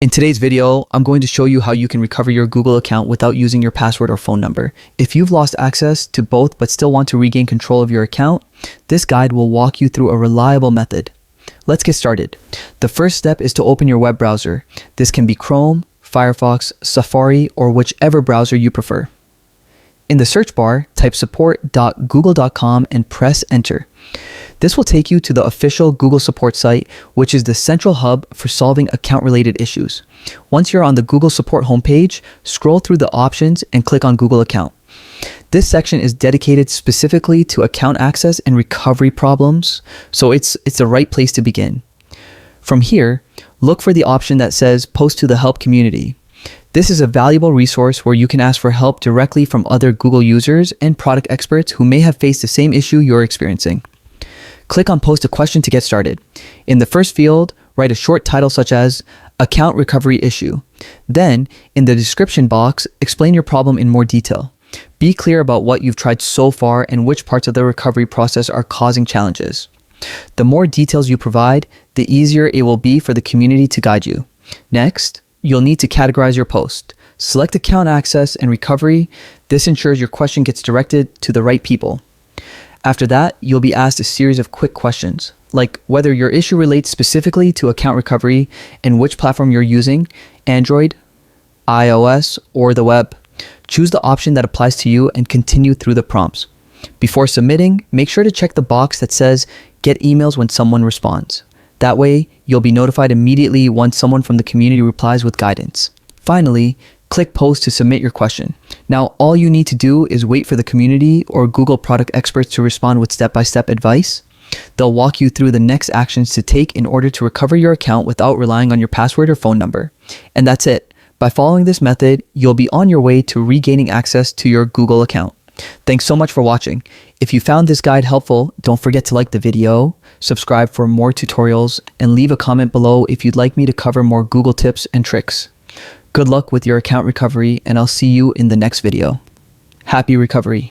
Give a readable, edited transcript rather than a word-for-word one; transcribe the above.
In today's video, I'm going to show you how you can recover your Google account without using your password or phone number. If you've lost access to both but still want to regain control of your account, this guide will walk you through a reliable method. Let's get started. The first step is to open your web browser. This can be Chrome, Firefox, Safari, or whichever browser you prefer. In the search bar, type support.google.com and press enter. This will take you to the official Google support site, which is the central hub for solving account-related issues. Once you're on the Google support homepage, scroll through the options and click on Google account. This section is dedicated specifically to account access and recovery problems, so it's the right place to begin. From here, look for the option that says Post to the Help Community. This is a valuable resource where you can ask for help directly from other Google users and product experts who may have faced the same issue you're experiencing. Click on Post a Question to get started. In the first field, write a short title such as Account Recovery Issue. Then, in the description box, explain your problem in more detail. Be clear about what you've tried so far and which parts of the recovery process are causing challenges. The more details you provide, the easier it will be for the community to guide you. Next, you'll need to categorize your post. Select Account Access and Recovery. This ensures your question gets directed to the right people. After that, you'll be asked a series of quick questions, like whether your issue relates specifically to account recovery and which platform you're using, Android, iOS, or the web. Choose the option that applies to you and continue through the prompts. Before submitting, make sure to check the box that says Get emails when someone responds. That way, you'll be notified immediately once someone from the community replies with guidance. Finally, click Post to submit your question. Now, all you need to do is wait for the community or Google product experts to respond with step-by-step advice. They'll walk you through the next actions to take in order to recover your account without relying on your password or phone number. And that's it. By following this method, you'll be on your way to regaining access to your Google account. Thanks so much for watching. If you found this guide helpful, don't forget to like the video, subscribe for more tutorials, and leave a comment below if you'd like me to cover more Google tips and tricks. Good luck with your account recovery, and I'll see you in the next video. Happy recovery.